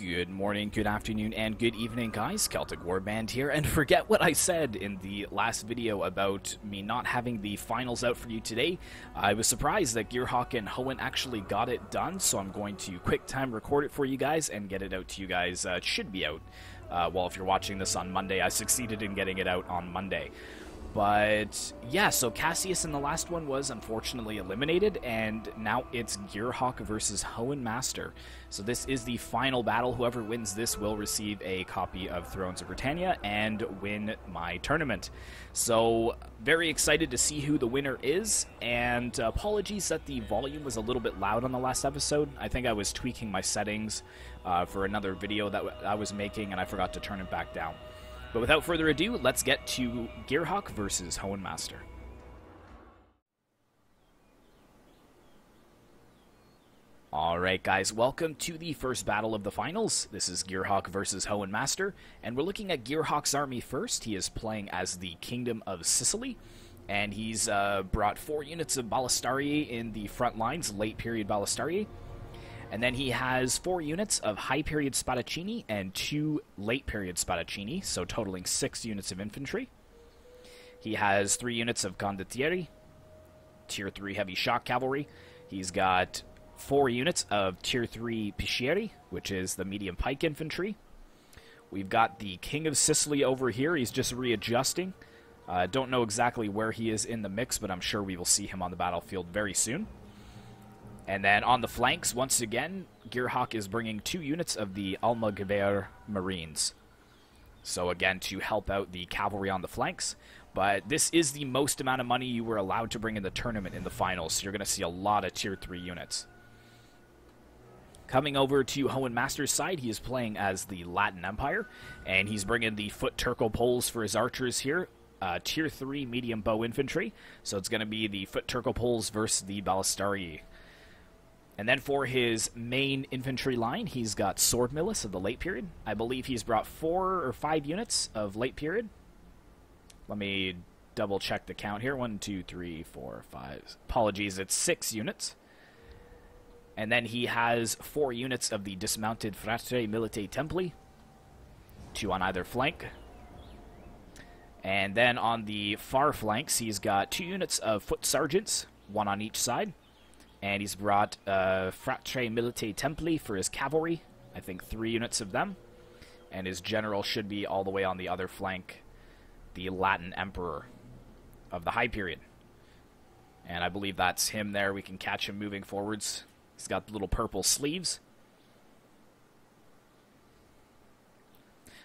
Good morning, good afternoon, and good evening, guys. Celtic Warband here, and forget what I said in the last video about me not having the finals out for you today. I was surprised that GEARHAWK and HOENN actually got it done, so I'm going to quick time record it for you guys and get it out to you guys. It should be out. Well, if you're watching this on Monday, I succeeded in getting it out on Monday. But yeah, so Cassius in the last one was unfortunately eliminated, and now it's GEARHAWK versus HOENN Master. So this is the final battle. Whoever wins this will receive a copy of Thrones of Britannia and win my tournament. So very excited to see who the winner is, and apologies that the volume was a little bit loud on the last episode. I think I was tweaking my settings for another video that I was making, and I forgot to turn it back down. But without further ado, let's get to GEARHAWK versus HOENN Master. Alright guys, welcome to the first battle of the finals. This is GEARHAWK versus HOENN Master, and we're looking at GEARHAWK's army first. He is playing as the Kingdom of Sicily, and he's brought 4 units of Ballistariae in the front lines, late period Ballistariae. And then he has 4 units of high-period Spadaccini and 2 late-period Spadaccini, so totaling 6 units of infantry. He has 3 units of Condottieri, Tier 3 heavy shock cavalry. He's got 4 units of Tier 3 Piscieri, which is the medium pike infantry. We've got the King of Sicily over here. He's just readjusting. Don't know exactly where he is in the mix, but I'm sure we will see him on the battlefield very soon. And then on the flanks, once again, GEARHAWK is bringing 2 units of the Almaguer Marines. So again, to help out the cavalry on the flanks. But this is the most amount of money you were allowed to bring in the tournament in the finals, so you're going to see a lot of Tier 3 units. Coming over to HOENN Master's side, he is playing as the Latin Empire, and he's bringing the foot Turco poles for his archers here. Tier 3 medium bow infantry, so it's going to be the foot Turco poles versus the Ballistariae. And then for his main infantry line, he's got Sword Milice of the late period. I believe he's brought 4 or 5 units of late period. Let me double check the count here. 1, 2, 3, 4, 5. Apologies, it's 6 units. And then he has 4 units of the dismounted Fratre Milite Templi, 2 on either flank. And then on the far flanks, he's got 2 units of foot sergeants, 1 on each side. And he's brought Fratre Milite Templi for his cavalry. I think 3 units of them. And his general should be all the way on the other flank, the Latin Emperor of the High Period. And I believe that's him there. We can catch him moving forwards. He's got the little purple sleeves.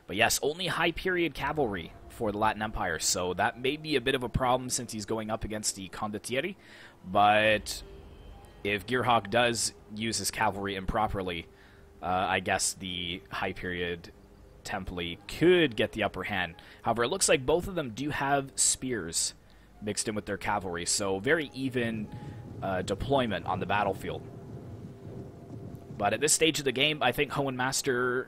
But yes, only High Period cavalry for the Latin Empire. So that may be a bit of a problem since he's going up against the Condottieri. But if GEARHAWK does use his cavalry improperly, I guess the High Period Templi could get the upper hand. However, it looks like both of them do have spears mixed in with their cavalry, so very even deployment on the battlefield. But at this stage of the game, I think HOENN Master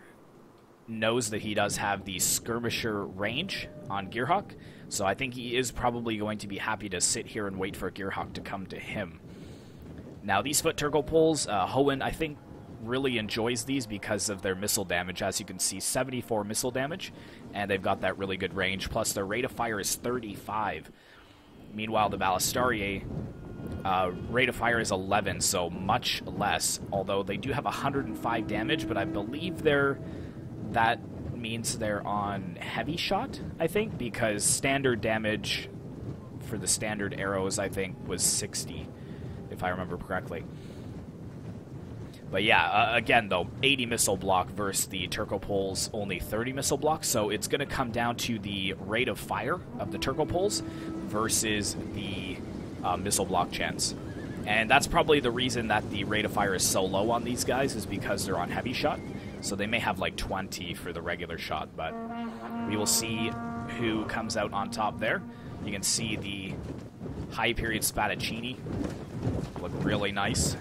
knows that he does have the skirmisher range on GEARHAWK, so I think he is probably going to be happy to sit here and wait for GEARHAWK to come to him. Now, these foot Turco poles, HOENN, I think, really enjoys these because of their missile damage. As you can see, 74 missile damage, and they've got that really good range, plus their rate of fire is 35. Meanwhile, the Ballistariae rate of fire is 11, so much less, although they do have 105 damage, but I believe that means they're on heavy shot, I think, because standard damage for the standard arrows, I think, was 60. If I remember correctly. But yeah, again though, 80 missile block versus the Turco poles only 30 missile block, so it's going to come down to the rate of fire of the Turco poles versus the missile block chance. And that's probably the reason that the rate of fire is so low on these guys, is because they're on heavy shot. So they may have like 20 for the regular shot, but we will see who comes out on top there. You can see the High Period Spadaccini look really nice.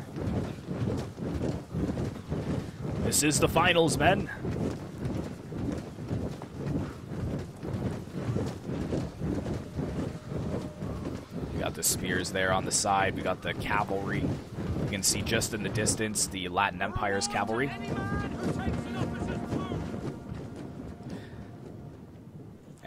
This is the finals, men. We got the spears there on the side. We got the cavalry. You can see just in the distance the Latin Empire's cavalry.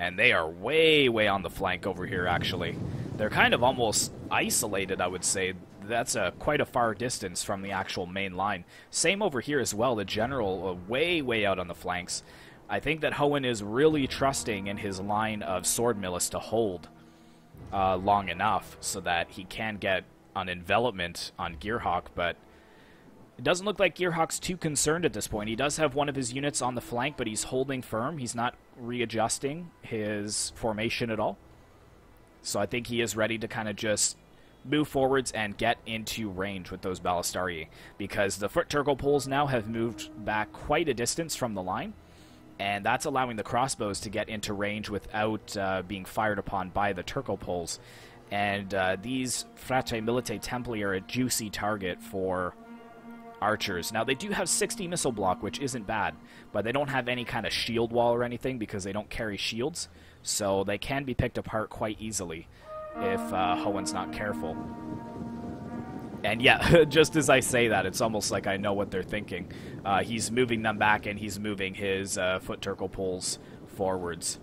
And they are way, way on the flank over here, actually. They're kind of almost isolated, I would say. That's quite a far distance from the actual main line. Same over here as well. The general way, way out on the flanks. I think that HOENN is really trusting in his line of sword milice to hold long enough so that he can get an envelopment on GEARHAWK, but it doesn't look like GEARHAWK's too concerned at this point. He does have one of his units on the flank, but he's holding firm. He's not readjusting his formation at all. So I think he is ready to kind of just move forwards and get into range with those Balistarii, because the foot Turco poles now have moved back quite a distance from the line, and that's allowing the crossbows to get into range without being fired upon by the Turco poles. And these Frate Milite Templi are a juicy target for archers. Now, they do have 60 missile block, which isn't bad, but they don't have any kind of shield wall or anything because they don't carry shields, so they can be picked apart quite easily if HOENN's not careful. And yeah, just as I say that, it's almost like I know what they're thinking. He's moving them back, and he's moving his foot Turco poles forwards.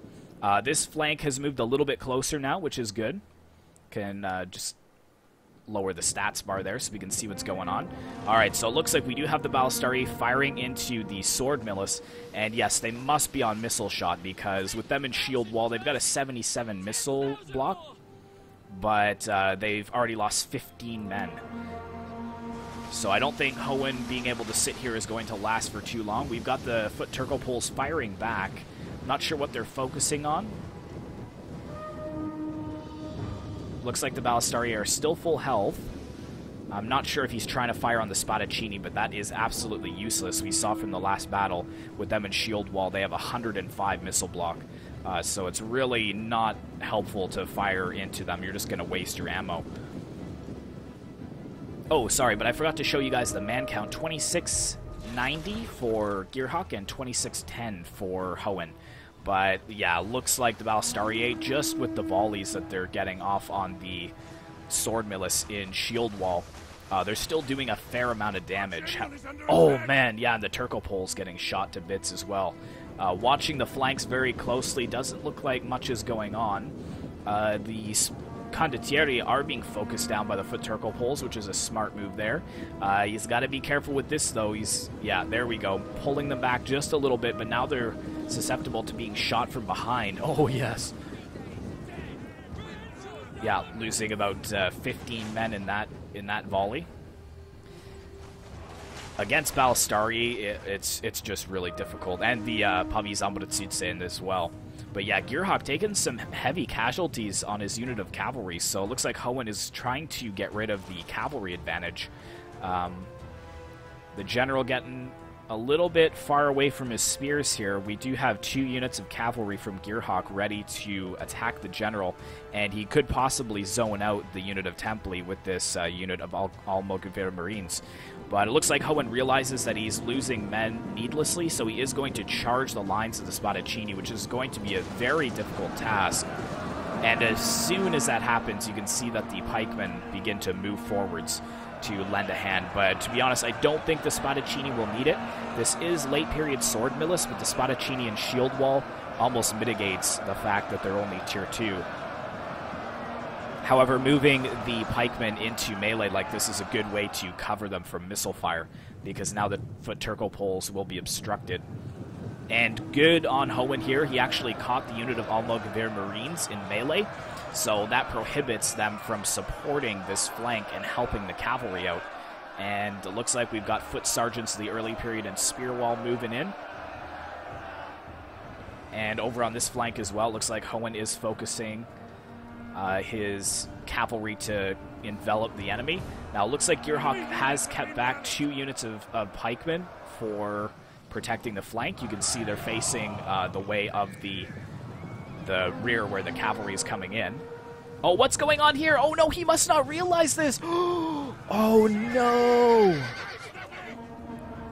This flank has moved a little bit closer now, which is good. Can just lower the stats bar there so we can see what's going on. Alright, so it looks like we do have the Balistarii firing into the sword milice, and yes, they must be on missile shot, because with them in shield wall, they've got a 77 missile block, but they've already lost 15 men. So I don't think HOENN being able to sit here is going to last for too long. We've got the foot Turco poles firing back. Not sure what they're focusing on. Looks like the Balistarii are still full health. I'm not sure if he's trying to fire on the Spadaccini, but that is absolutely useless. We saw from the last battle with them in shield wall, they have 105 missile block. So it's really not helpful to fire into them. You're just going to waste your ammo. Oh, sorry, but I forgot to show you guys the man count. 2690 for GEARHAWK and 2610 for HOENN. But yeah, looks like the Balistarii, just with the volleys that they're getting off on the sword milice in shield wall, they're still doing a fair amount of damage. Oh man, yeah, and the Turco pole's getting shot to bits as well. Watching the flanks very closely, doesn't look like much is going on. The Condottieri are being focused down by the foot Turco poles, which is a smart move there. He's got to be careful with this, though. Yeah, there we go. Pulling them back just a little bit, but now they're susceptible to being shot from behind. Oh, yes. Yeah, losing about 15 men in that volley. Against Balistarii, it's just really difficult. And the Pamizambrutsitsen as well. But yeah, GEARHAWK taking some heavy casualties on his unit of cavalry, so it looks like HOENN is trying to get rid of the cavalry advantage. The general getting a little bit far away from his spears here. We do have 2 units of cavalry from GEARHAWK ready to attack the general, and he could possibly zone out the unit of Templi with this unit of Almogaver Marines. But it looks like HOENN realizes that he's losing men needlessly, so he is going to charge the lines of the Spadaccini, which is going to be a very difficult task. And as soon as that happens, you can see that the pikemen begin to move forwards to lend a hand. But to be honest, I don't think the Spadaccini will need it. This is late period sword milice, but the Spadaccini and shield wall almost mitigates the fact that they're only tier 2. However, moving the pikemen into melee like this is a good way to cover them from missile fire, because now the foot Turco poles will be obstructed. And good on HOENN here, he actually caught the unit of Almogaver Marines in melee, so that prohibits them from supporting this flank and helping the cavalry out. And it looks like we've got foot sergeants of the early period and spear wall moving in. And over on this flank as well, looks like HOENN is focusing his cavalry to envelop the enemy. Now, it looks like GEARHAWK has kept back 2 units of pikemen for protecting the flank. You can see they're facing the way of the rear where the cavalry is coming in. Oh, what's going on here? Oh, no, he must not realize this. Oh, no.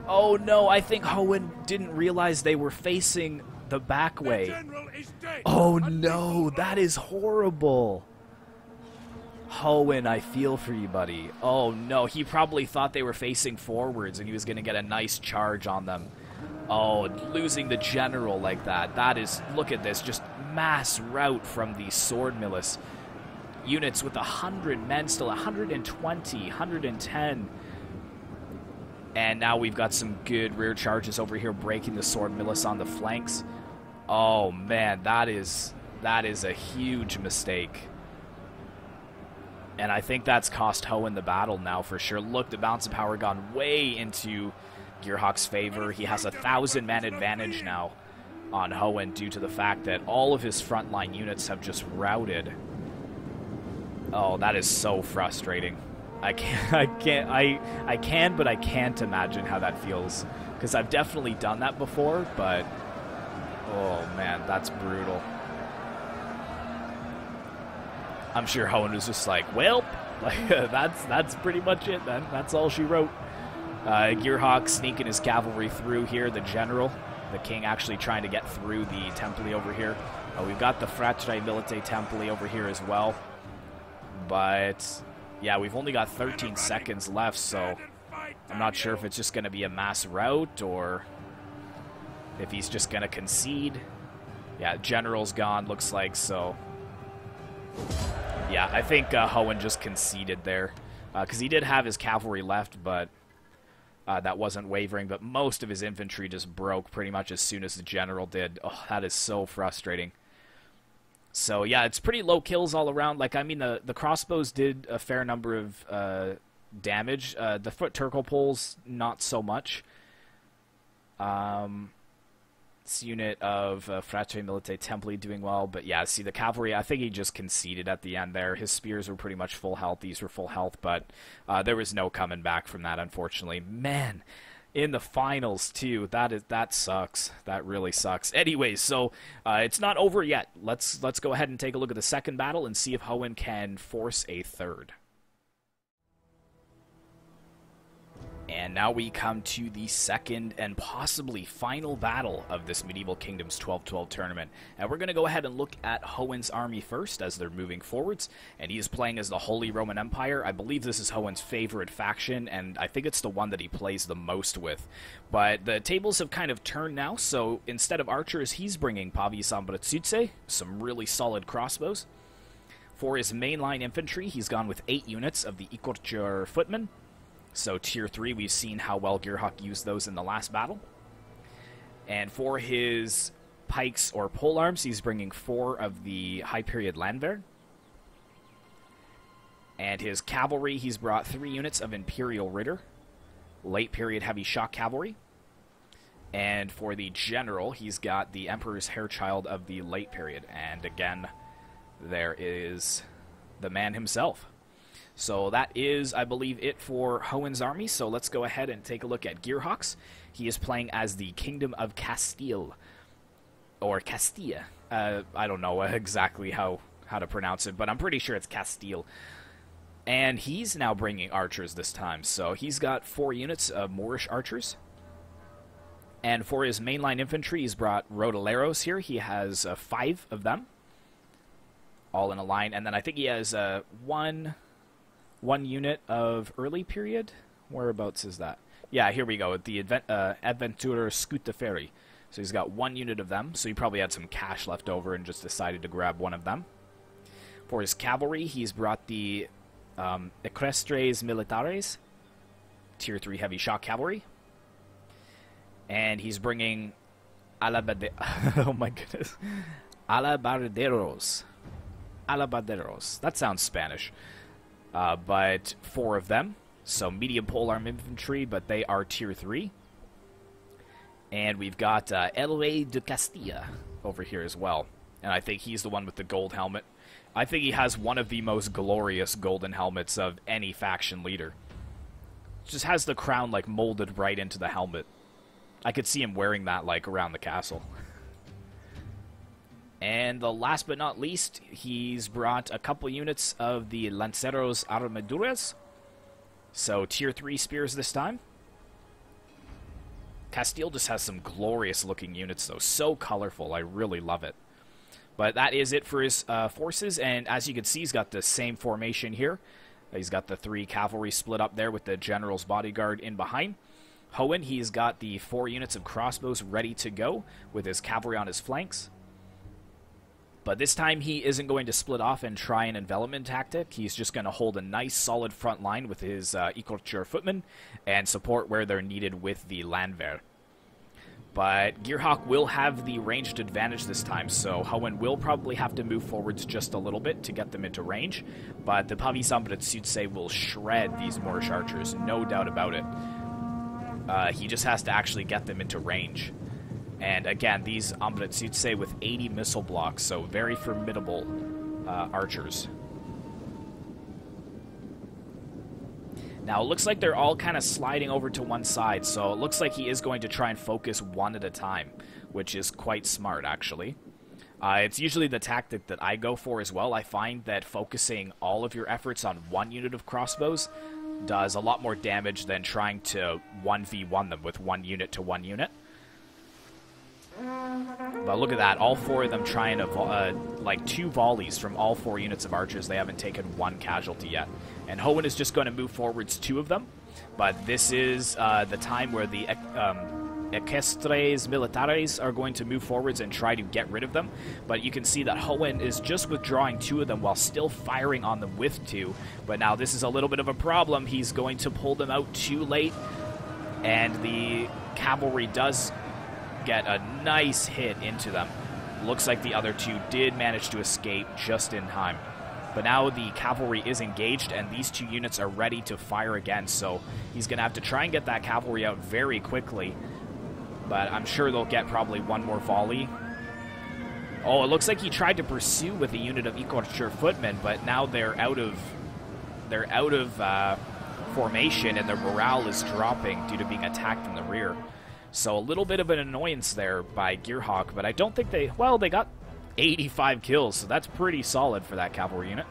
Oh, no, I think HOENN didn't realize they were facing the back way. Oh, no, that is horrible. Hoenn, I feel for you, buddy. Oh, no. He probably thought they were facing forwards and he was going to get a nice charge on them. Oh, losing the general like that. That is, look at this, just mass rout from the sword milice. Units with 100 men, still 120, 110. And now we've got some good rear charges over here, breaking the sword milice on the flanks. Oh, man, that is a huge mistake. And I think that's cost Hoenn the battle now for sure. Look, the balance of power gone way into GEARHAWK's favor. He has a 1,000-man advantage now on Hoenn due to the fact that all of his frontline units have just routed. Oh, that is so frustrating. I can, but I can't imagine how that feels. Because I've definitely done that before, but... oh, man, that's brutal. I'm sure Hoenn was just like, well, that's pretty much it then. That's all she wrote. GEARHAWK sneaking his cavalry through here. The general, the king, actually trying to get through the Templi over here. We've got the Fratre Milite Templi over here as well. But, yeah, we've only got 13 seconds left, so I'm not sure if it's just going to be a mass rout or if he's just going to concede. Yeah, general's gone, looks like, so... yeah, I think Hoenn just conceded there. Because he did have his cavalry left, but that wasn't wavering. But most of his infantry just broke pretty much as soon as the general did. Oh, that is so frustrating. So, yeah, it's pretty low kills all around. Like, I mean, the crossbows did a fair number of damage. The foot turtle poles, not so much. This unit of Fratre Milite Templi doing well. But, yeah, see, the cavalry, I think he just conceded at the end there. His spears were pretty much full health. These were full health, but there was no coming back from that, unfortunately. Man, in the finals, too. That sucks. That really sucks. Anyways, so it's not over yet. Let's go ahead and take a look at the second battle and see if Hoenn can force a third. And now we come to the second and possibly final battle of this Medieval Kingdoms 12-12 tournament. And we're going to go ahead and look at Hoenn's army first as they're moving forwards. And he is playing as the Holy Roman Empire. I believe this is Hoenn's favorite faction, and I think it's the one that he plays the most with. But the tables have kind of turned now, so instead of archers, he's bringing Pavi Sambratsutse, some really solid crossbows. For his mainline infantry, he's gone with 8 units of the Ikorchur footmen. So tier 3, we've seen how well GEARHAWK used those in the last battle. And for his pikes or polearms, he's bringing 4 of the high period Landwehr. And his cavalry, he's brought 3 units of Imperial Ritter, late period heavy shock cavalry. And for the general, he's got the Emperor's Hairchild of the late period. And again, there is the man himself. So that is, I believe, it for Hoenn's army. So let's go ahead and take a look at GEARHAWK's. He is playing as the Kingdom of Castile, or Castilla. I don't know exactly how to pronounce it, but I'm pretty sure it's Castile. And he's now bringing archers this time. So he's got 4 units of Moorish archers. And for his mainline infantry, he's brought Rodaleros here. He has 5 of them, all in a line. And then I think he has one unit of early period. Whereabouts is that? Yeah, here we go. The Adventurer Scuteferi. So he's got 1 unit of them. So he probably had some cash left over and just decided to grab 1 of them. For his cavalry, he's brought the Equestres Militares, tier 3 heavy shock cavalry. And he's bringing oh my goodness. Alabarderos. Alabarderos. That sounds Spanish. But 4 of them. So medium polearm infantry, but they are tier 3. And we've got El Rey de Castilla over here as well. And I think he's the one with the gold helmet. I think he has one of the most glorious golden helmets of any faction leader. Just has the crown like molded right into the helmet. I could see him wearing that like around the castle. And the last but not least, he's brought a couple units of the Lanceros Armaduras. So tier 3 spears this time. Castile just has some glorious looking units though. So colorful. I really love it. But that is it for his forces, and as you can see, he's got the same formation here. He's got the 3 cavalry split up there with the general's bodyguard in behind. HOENN, he's got the 4 units of crossbows ready to go with his cavalry on his flanks. But this time he isn't going to split off and try an envelopment tactic. He's just going to hold a nice solid front line with his equal footmen and support where they're needed with the Landwehr. But GEARHAWK will have the ranged advantage this time, so HOENN will probably have to move forwards just a little bit to get them into range. But the Pavis Ambrechtsuitse will shred these Moorish archers, no doubt about it. He just has to actually get them into range. And again, these Ambrechtsuitse with 80 missile blocks, so very formidable archers. Now, it looks like they're all kind of sliding over to one side, so it looks like he is going to try and focus one at a time, which is quite smart, actually. It's usually the tactic that I go for as well. I find that focusing all of your efforts on one unit of crossbows does a lot more damage than trying to 1v1 them with one unit to one unit. But look at that, all 4 of them trying to, like 2 volleys from all 4 units of archers. They haven't taken 1 casualty yet. And HOENN is just going to move forwards 2 of them. But this is the time where the Equestres Militares are going to move forwards and try to get rid of them. But you can see that HOENN is just withdrawing 2 of them while still firing on them with 2. But now this is a little bit of a problem. He's going to pull them out too late. And the cavalry does get a nice hit into them. Looks like the other 2 did manage to escape just in time. But now the cavalry is engaged, and these 2 units are ready to fire again, so he's going to have to try and get that cavalry out very quickly. But I'm sure they'll get probably 1 more volley. Oh, it looks like he tried to pursue with a unit of equal footmen, but now they're out of formation, and their morale is dropping due to being attacked in the rear. So a little bit of an annoyance there by GEARHAWK, but I don't think they... Well, they got 85 kills, so that's pretty solid for that cavalry unit.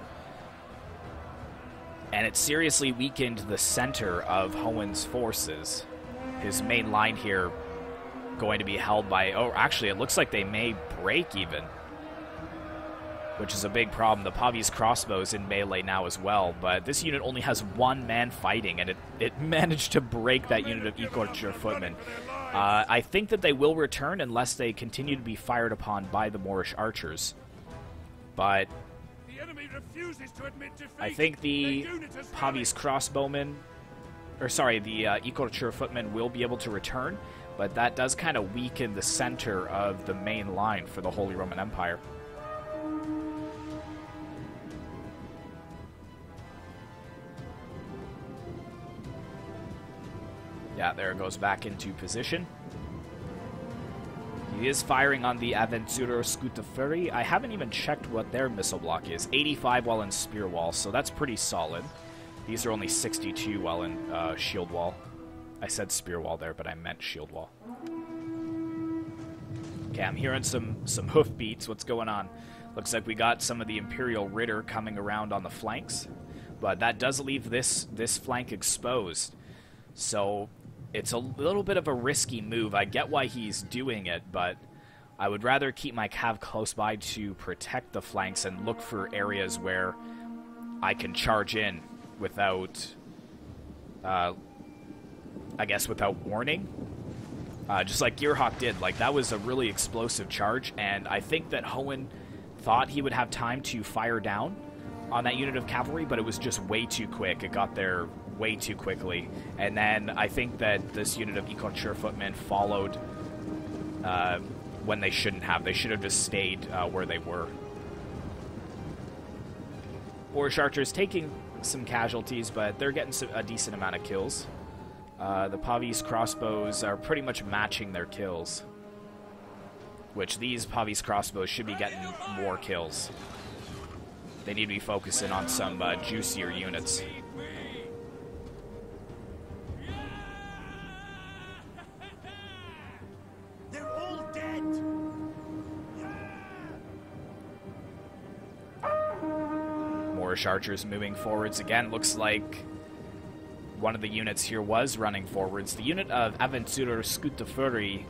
And it seriously weakened the center of HOENN's forces. His main line here going to be held by... Oh, actually, it looks like they may break even, which is a big problem. The Pavis crossbows in melee now as well, but this unit only has 1 man fighting, and it managed to break that unit of equal footmen. I think that they will return unless they continue to be fired upon by the Moorish archers. But I think the Pavis crossbowmen, or sorry, the equal footmen will be able to return, but that does kind of weaken the center of the main line for the Holy Roman Empire. Yeah, there it goes back into position. He is firing on the Aventurer Scutafuri. I haven't even checked what their missile block is. 85 while in spear wall, so that's pretty solid. These are only 62 while in shield wall. I said spear wall there, but I meant shield wall. Okay, I'm hearing some hoof beats. What's going on? Looks like we got some of the Imperial Ritter coming around on the flanks, but that does leave this flank exposed. So it's a little bit of a risky move. I get why he's doing it, but I would rather keep my cav close by to protect the flanks and look for areas where I can charge in without, I guess, without warning. Just like GEARHAWK did. Like, that was a really explosive charge, and I think that HOENN thought he would have time to fire down on that unit of cavalry, but it was just way too quick. It got there way too quickly. And then I think that this unit of equal footmen followed when they shouldn't have. They should have just stayed where they were. Moorish archers taking some casualties, but they're getting a decent amount of kills. The Pavis crossbows are pretty much matching their kills, which these Pavis crossbows should be getting more kills. They need to be focusing on some juicier units. They're all dead. Moorish archers moving forwards again. Looks like one of the units here was running forwards. The unit of Aventurer Scutafuri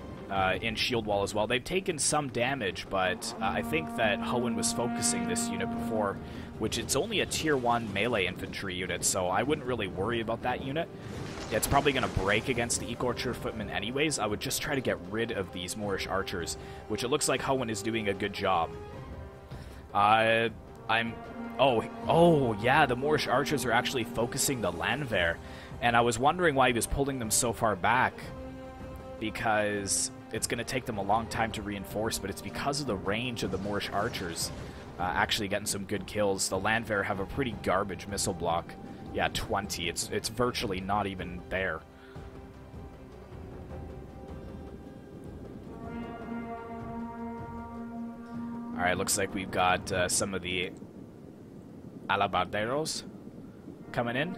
in shield wall as well. They've taken some damage, but I think that HOENN was focusing this unit before, which it's only a tier 1 melee infantry unit, so I wouldn't really worry about that unit. It's probably going to break against the Equarcher footmen anyways. I would just try to get rid of these Moorish archers, which it looks like HOENN is doing a good job. Oh yeah, the Moorish archers are actually focusing the Landwehr, and I was wondering why he was pulling them so far back, because it's going to take them a long time to reinforce, but it's because of the range of the Moorish archers actually getting some good kills. The Landwehr have a pretty garbage missile block. Yeah, 20. It's virtually not even there. Alright, looks like we've got some of the alabarderos coming in.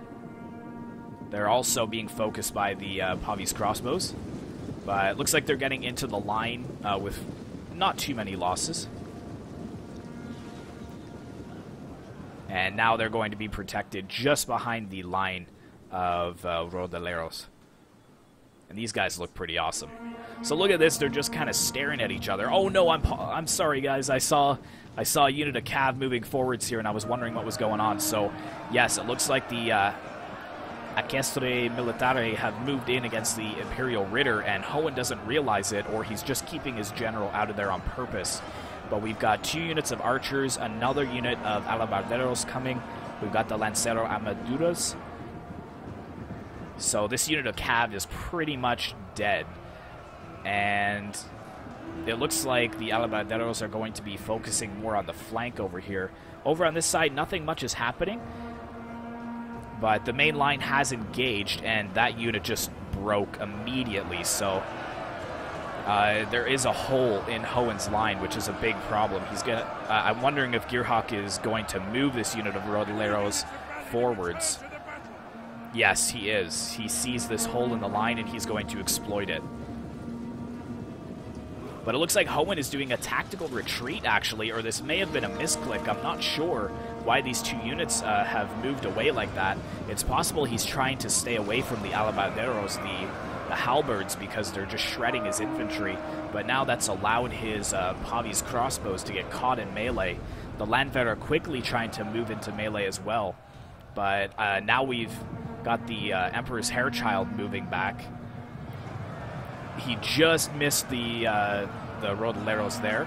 They're also being focused by the Pavis crossbows. But it looks like they're getting into the line with not too many losses. And now they're going to be protected just behind the line of Rodeleros. And these guys look pretty awesome. So look at this, they're just kind of staring at each other. Oh no, I'm sorry guys, I saw a unit of cav moving forwards here and I was wondering what was going on. So yes, it looks like the Equestre Militare have moved in against the Imperial Ritter, and HOENN doesn't realize it, or he's just keeping his general out of there on purpose. But we've got 2 units of archers, another unit of alabarderos coming. We've got the Lancero Armaduras. So this unit of cav is pretty much dead. And it looks like the alabarderos are going to be focusing more on the flank over here. Over on this side, nothing much is happening. But the main line has engaged, and that unit just broke immediately. So there is a hole in HOENN's line, which is a big problem. He's gonna. I'm wondering if GEARHAWK is going to move this unit of Rodeleros forwards. Yes, he is. He sees this hole in the line, and he's going to exploit it. But it looks like HOENN is doing a tactical retreat, actually, or this may have been a misclick. I'm not sure why these 2 units have moved away like that. It's possible he's trying to stay away from the alabarderos, the halberds, because they're just shredding his infantry. But now that's allowed his Pavis crossbows to get caught in melee. The Landwehr are quickly trying to move into melee as well. But now we've got the Emperor's Hairchild moving back. He just missed the Rodeleros there.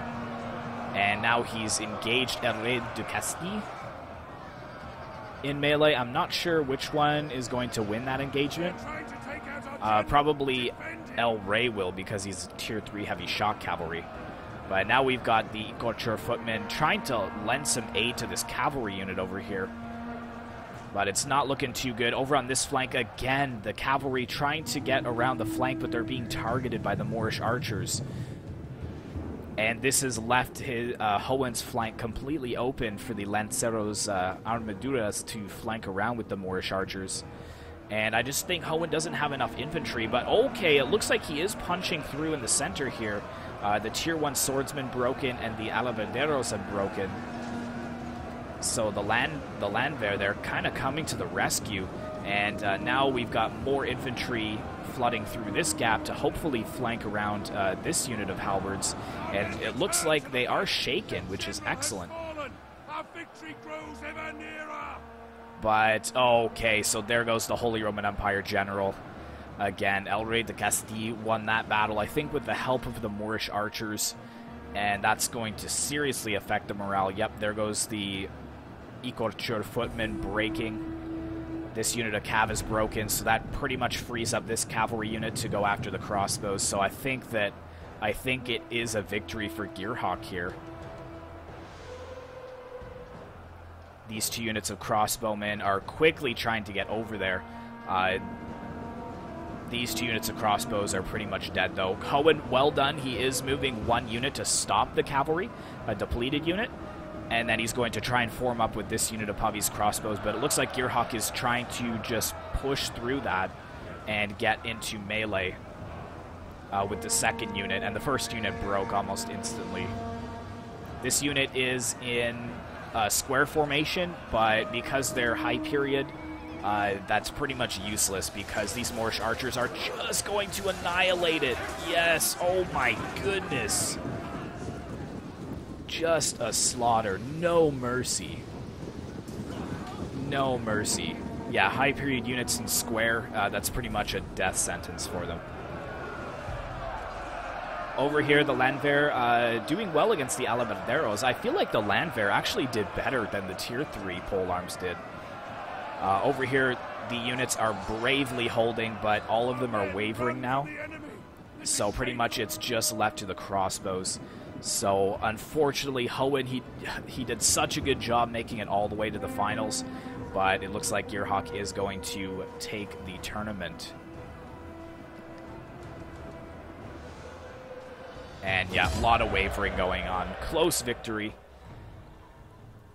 And now he's engaged Hervé de Castille in melee. I'm not sure which one is going to win that engagement. Probably El Rey will, because he's tier 3 heavy shock cavalry. But now we've got the Equarcher footmen trying to lend some aid to this cavalry unit over here. But it's not looking too good. Over on this flank, again, the cavalry trying to get around the flank, but they're being targeted by the Moorish archers. And this has left his HOENN's flank completely open for the Lanceros Armaduras to flank around with the Moorish archers. And I just think HOENN doesn't have enough infantry. But okay, it looks like he is punching through in the center here. The tier 1 swordsmen broken, and the alabarderos have broken. So the Landwehr, they're kind of coming to the rescue, and now we've got more infantry flooding through this gap to hopefully flank around this unit of halberds, and it looks like they are shaken, which is excellent. But, okay, so there goes the Holy Roman Empire general. Again, El Rey de Castille won that battle, I think with the help of the Moorish archers, and that's going to seriously affect the morale. Yep, there goes the Equarcher footmen breaking. This unit of cav is broken, so that pretty much frees up this cavalry unit to go after the crossbows. So I think it is a victory for GEARHAWK here. These 2 units of crossbowmen are quickly trying to get over there. These 2 units of crossbows are pretty much dead, though. HOENN, well done. He is moving 1 unit to stop the cavalry, a depleted unit. And then he's going to try and form up with this unit of Pavis crossbows. But it looks like GEARHAWK is trying to just push through that and get into melee with the 2nd unit. And the 1st unit broke almost instantly. This unit is in square formation, but because they're high period, that's pretty much useless because these Moorish archers are just going to annihilate it. Yes, oh my goodness. Just a slaughter. No mercy. No mercy. Yeah, high period units in square, that's pretty much a death sentence for them. Over here, the Landwehr doing well against the Alabarderos. I feel like the Landwehr actually did better than the Tier 3 polearms did. Over here, the units are bravely holding, but all of them are wavering now. So pretty much it's just left to the crossbows. So unfortunately, HOENN, he did such a good job making it all the way to the finals, but it looks like GEARHAWK is going to take the tournament. And yeah, a lot of wavering going on. Close victory.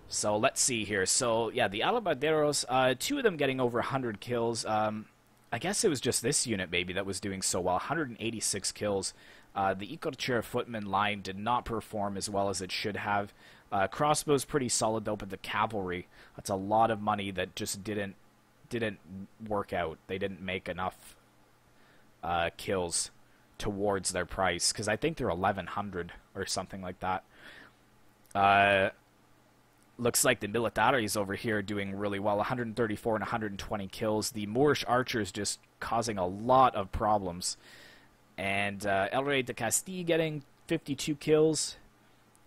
So let's see here. So yeah, the Alabarderos, 2 of them getting over 100 kills. I guess it was just this unit maybe that was doing so well. 186 kills. The Ikorcher footman line did not perform as well as it should have. Crossbows pretty solid though, but the cavalry, that's a lot of money that just didn't work out. They didn't make enough kills towards their price, because I think they're 1,100 or something like that. Looks like the militaris over here doing really well, 134 and 120 kills. The Moorish archers just causing a lot of problems. And El Rey de Castille getting 52 kills.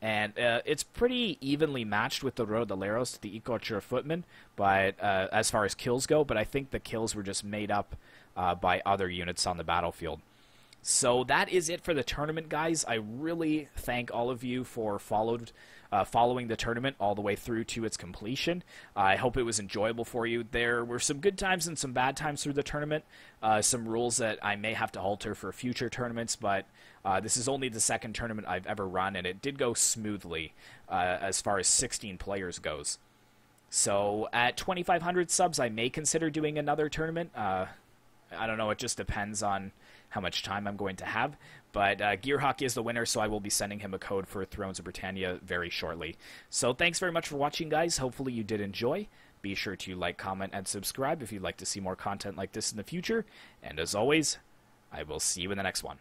And it's pretty evenly matched with the Rodaleros, the Ikorcher footmen, but as far as kills go. But I think the kills were just made up by other units on the battlefield. So that is it for the tournament, guys. I really thank all of you for following the tournament all the way through to its completion. I hope it was enjoyable for you. There were some good times and some bad times through the tournament. Some rules that I may have to alter for future tournaments, but this is only the second tournament I've ever run, and it did go smoothly as far as 16 players goes. So at 2,500 subs, I may consider doing another tournament. I don't know. It just depends on how much time I'm going to have. But GEARHAWK is the winner, so I will be sending him a code for Thrones of Britannia very shortly. So thanks very much for watching, guys. Hopefully you did enjoy. Be sure to like, comment, and subscribe if you'd like to see more content like this in the future. And as always, I will see you in the next one.